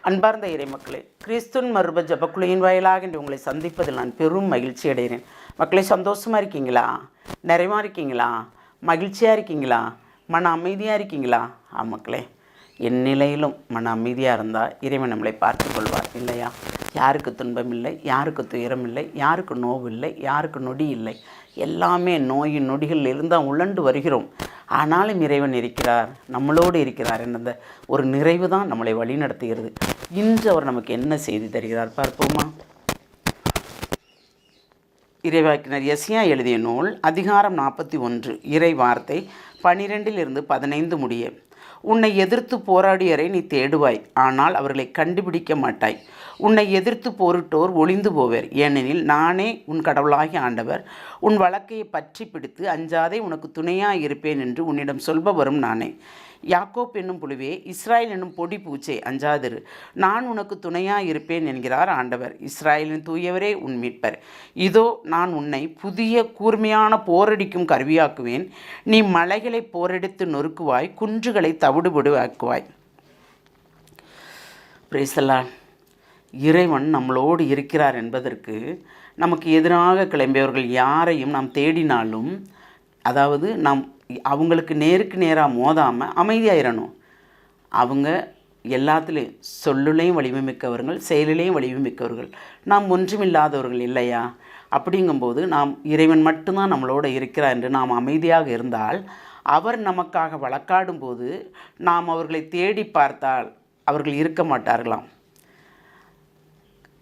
அன்பார்ந்த இறைமக்களே, கிறிஸ்துவின் மறுப ஜபக்குழுவின் வாயிலாக இன்று உங்களை சந்திப்பதில் நான் பெரும் மகிழ்ச்சி அடைகிறேன். மக்களை, சந்தோஷமாக இருக்கீங்களா? நிறைவாக இருக்கீங்களா? மகிழ்ச்சியாக இருக்கீங்களா? மன அமைதியாக இருக்கீங்களா? மக்களே, என் நிலையிலும் மன அமைதியாக இருந்தால் இறைவன் நம்மளை பார்த்து கொள்வார் இல்லையா? யாருக்கு துன்பம் இல்லை, யாருக்கு துயரம் இல்லை, யாருக்கு நோவு இல்லை, யாருக்கு நொடி இல்லை. எல்லாமே நோயின் நொடிகள் இருந்தால் உழண்டு வருகிறோம். ஆனாலும் இறைவன் இருக்கிறார், நம்மளோடு இருக்கிறார் என்ற ஒரு நிறைவு தான் நம்மளை வழி நடத்துகிறது. இன்று அவர் நமக்கு என்ன செய்தி தருகிறார் பார்ப்போமா? இறைவாக்கினர் எசையா எழுதிய நூல் அதிகாரம் 41 இறை வார்த்தை 12 15 முடிய. உன்னை எதிர்த்து போராடியரை நீ தேடுவாய், ஆனால் அவர்களை கண்டுபிடிக்க மாட்டாய். உன்னை எதிர்த்து போரிட்டோர் ஒளிந்து போவர், ஏனெனில் நானே உன் கடவுளாகி ஆண்டவர். உன் வழக்கையை பற்றி பிடித்து அஞ்சாதே, உனக்கு துணையாக இருப்பேன் என்று உன்னிடம் சொல்பவரும் நானே. யாக்கோப் என்னும் புழுவே, இஸ்ராயல் என்னும் பொடி பூச்சை, அஞ்சாதிரு, நான் உனக்கு துணையாக இருப்பேன் என்கிறார் ஆண்டவர், இஸ்ராயலின் தூயவரே உன் மீட்பர். இதோ நான் உன்னை புதிய கூர்மையான போரடிக்கும் கருவியாக்குவேன். நீ மலைகளை போரடித்து நொறுக்குவாய், குன்றுகளை தவிடுபடுவாக்குவாய். Praise the Lord. இறைவன் நம்மளோடு இருக்கிறார் என்பதற்கு நமக்கு எதிராக கிளம்பியவர்கள் யாரையும் நாம் தேடினாலும், அதாவது நாம் அவங்களுக்கு நேருக்கு நேராக மோதாமல் அமைதியாயிடணும். அவங்க எல்லாத்துலேயும் சொல்லுலேயும் வலிமை மிக்கவர்கள், செயலிலேயும் வலிமை மிக்கவர்கள். நாம் ஒன்றுமில்லாதவர்கள் இல்லையா? அப்படிங்கும்போது நாம் இறைவன் மட்டும்தான் நம்மளோட இருக்கிறார் என்று நாம் அமைதியாக இருந்தால், அவர் நமக்காக வழக்காடும் போது நாம் அவர்களை தேடி பார்த்தால் அவர்கள் இருக்க மாட்டார்களாம்.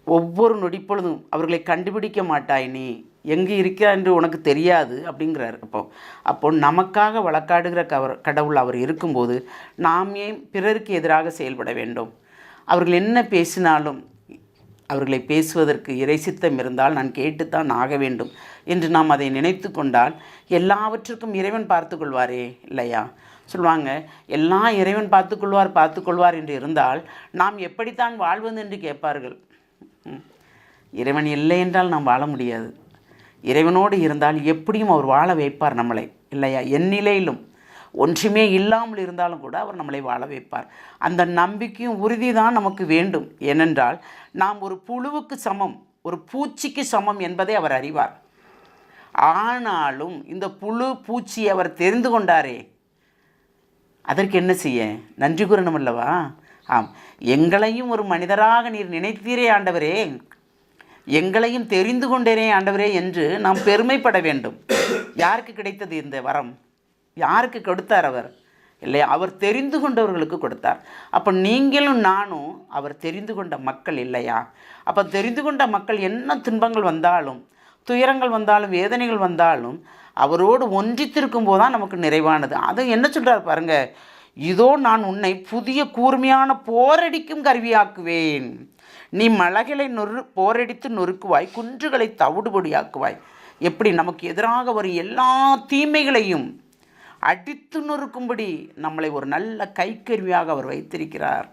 ஒவ்வொரு நொடிப்பொழுதும் அவர்களை கண்டுபிடிக்க மாட்டாய், நீ எங்கே இருக்கிறார் என்று உனக்கு தெரியாது அப்படிங்கிறார். அப்போ நமக்காக வழக்காடுகிற கடவுள் அவர் இருக்கும்போது நாம் ஏன் பிறருக்கு எதிராக செயல்பட வேண்டும்? அவர்கள் என்ன பேசினாலும் அவர்களை பேசுவதற்கு இறைசித்தம் இருந்தால் நான் கேட்டுத்தான் ஆக வேண்டும் என்று நாம் அதை நினைத்து கொண்டால் எல்லாவற்றுக்கும் இறைவன் பார்த்து கொள்வாரே இல்லையா? சொல்லுவாங்க, எல்லாம் இறைவன் பார்த்துக்கொள்வார் என்று இருந்தால் நாம் எப்படித்தான் வாழ்வது என்று கேட்பார்கள். இறைவன் இல்லை என்றால் நாம் வாழ முடியாது. இறைவனோடு இருந்தால் எப்படியும் அவர் வாழ வைப்பார் நம்மளை இல்லையா? எந்நிலையிலும் ஒன்றுமே இல்லாமல் இருந்தாலும் கூட அவர் நம்மளை வாழ வைப்பார். அந்த நம்பிக்கையும் உறுதி தான் நமக்கு வேண்டும். ஏனென்றால் நாம் ஒரு புழுவுக்கு சமம், ஒரு பூச்சிக்கு சமம் என்பதை அவர் அறிவார். ஆனாலும் இந்த புழு பூச்சி அவர் தெரிந்து கொண்டாரே, அதற்கு என்ன செய்ய? நன்றி கூறணும் அல்லவா? எங்களையும் ஒரு மனிதராக நீர் நினைத்தீரே ஆண்டவரே, எங்களையும் தெரிந்து கொண்டேனே ஆண்டவரே என்று நாம் பெருமைப்பட வேண்டும். யாருக்கு கிடைத்தது இந்த வரம்? யாருக்கு கொடுத்தார் அவர்? இல்லையா? அவர் தெரிந்து கொண்டவர்களுக்கு கொடுத்தார். அப்போ நீங்களும் நானும் அவர் தெரிந்து கொண்ட மக்கள் இல்லையா? அப்போ தெரிந்து கொண்ட மக்கள் என்ன துன்பங்கள் வந்தாலும், துயரங்கள் வந்தாலும், வேதனைகள் வந்தாலும் அவரோடு ஒன்றித்திருக்கும் போது தான் நமக்கு நிறைவானது. அது என்ன சொல்கிறார் பாருங்க, இதோ நான் உன்னை புதிய கூர்மையான போரடிக்கும் கருவியாக்குவேன். நீ மலைகளை போரடித்து நொறுக்குவாய், குன்றுகளை தவிடுபொடியாக்குவாய். எப்படி நமக்கு எதிராக வரும் எல்லா தீமைகளையும் அடித்து நொறுக்கும்படி நம்மளை ஒரு நல்ல கைக்கருவியாக அவர் வைத்திருக்கிறார்.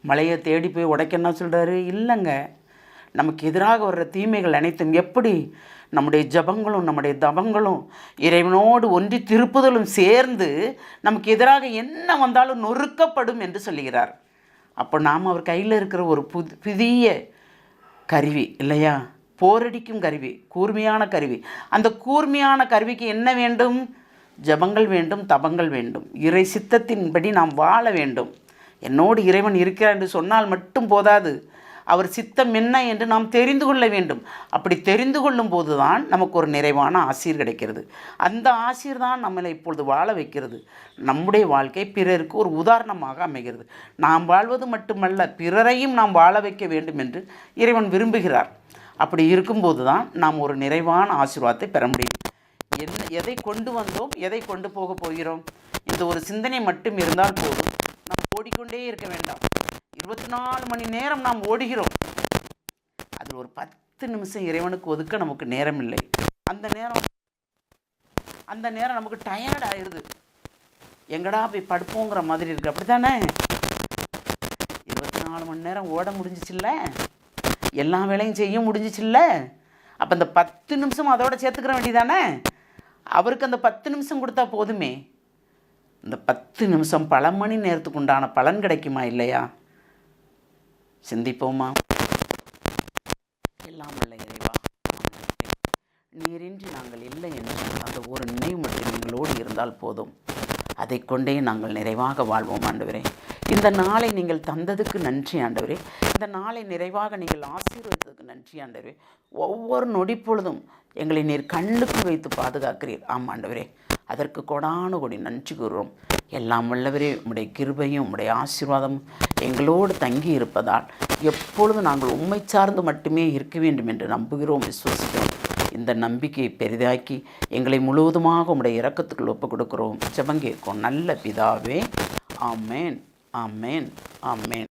மலையை தேடி போய் உடைக்கன்னா சொல்கிறாரு? இல்லைங்க. நமக்கு எதிராக வர்ற தீமைகள் அனைத்தும் எப்படி நம்முடைய ஜபங்களும் நம்முடைய தபங்களும் இறைவனோடு ஒன்றி திருப்புதலும் சேர்ந்து நமக்கு எதிராக என்ன வந்தாலும் நொறுக்கப்படும் என்று சொல்லுகிறார். அப்போ நாம் அவர் கையில் இருக்கிற ஒரு புதிய கருவி இல்லையா? போரடிக்கும் கருவி, கூர்மையான கருவி. அந்த கூர்மையான கருவிக்கு என்ன வேண்டும்? ஜபங்கள் வேண்டும், தபங்கள் வேண்டும். இறை சித்தத்தின்படி நாம் வாழ வேண்டும். என்னோடு இறைவன் இருக்கிறார் என்று சொன்னால் மட்டும் போதாது, அவர் சித்தம் என்ன என்று நாம் தெரிந்து கொள்ள வேண்டும். அப்படி தெரிந்து கொள்ளும் போது தான் நமக்கு ஒரு நிறைவான ஆசீர் கிடைக்கிறது. அந்த ஆசீர் தான் நம்மளை இப்பொழுது வாழ வைக்கிறது. நம்முடைய வாழ்க்கை பிறருக்கு ஒரு உதாரணமாக அமைகிறது. நாம் வாழ்வது மட்டுமல்ல, பிறரையும் நாம் வாழ வைக்க வேண்டும் என்று இறைவன் விரும்புகிறார். அப்படி இருக்கும்போது தான் நாம் ஒரு நிறைவான ஆசீர்வாதத்தை பெற முடியும். எதை கொண்டு வந்தோம், எதை கொண்டு போக போகிறோம், இந்த ஒரு சிந்தனை மட்டும் இருந்தால் போதும். நாம் ஓடிக்கொண்டே இருக்க வேண்டாம். 24 மணி நேரம் நாம் ஓடுகிறோம். அதில் ஒரு 10 நிமிஷம் இறைவனுக்கு ஒதுக்க நமக்கு நேரம் இல்லை. அந்த நேரம் நமக்கு டயர்ட் ஆயிடுது. எங்கடா போய் படுப்போங்கிற மாதிரி இருக்குது. அப்படி தானே? 24 மணி நேரம் ஓட முடிஞ்சிச்சில்ல, எல்லா வேலையும் செய்ய முடிஞ்சிச்சில்ல. அப்போ அந்த 10 நிமிஷம் அதோட சேர்த்துக்கிற வேண்டியதானே? அவருக்கு அந்த 10 நிமிஷம் கொடுத்தா போதுமே. இந்த 10 நிமிஷம் பல மணி நேரத்துக்கு உண்டான பலன் கிடைக்குமா இல்லையா? சிந்திப்போமா? எல்லாம் வல்ல இறைவா, நீரின்றி நாங்கள் இல்லை என்றால் அந்த ஒரு நினைவு மட்டும் எங்களோடு இருந்தால் போதும். அதை கொண்டே நாங்கள் நிறைவாக வாழ்வோம் ஆண்டவரே. இந்த நாளை நீங்கள் தந்ததுக்கு நன்றி ஆண்டவரே. இந்த நாளை நிறைவாக நீங்கள் ஆசீர்வதித்ததுக்கு நன்றி ஆண்டவரே. ஒவ்வொரு நொடி பொழுதும் எங்களை நீர் கண்ணுக்கு வைத்து பாதுகாக்கிறீர். ஆமாம் ஆண்டவரே, அதற்கு கொடான கொடி நன்றி கூறுறோம். எல்லாம் வல்லவரே, உம்முடைய கிருபையும் உம்முடைய ஆசீர்வாதமும் எங்களோடு தங்கி இருப்பதால் எப்பொழுதும் நாங்கள் உம்மை சார்ந்து மட்டுமே இருக்க வேண்டும் என்று நம்புகிறோம், விசுவசிக்கிறோம். இந்த நம்பிக்கையை பெரிதாக்கி எங்களை முழுவதுமாக உம்முடைய இரக்கத்துக்குள் ஒப்புக் கொடுக்கிறோம். ஜெபம் கேட்கும் நல்ல பிதாவே. ஆமேன், ஆமேன், ஆமேன்.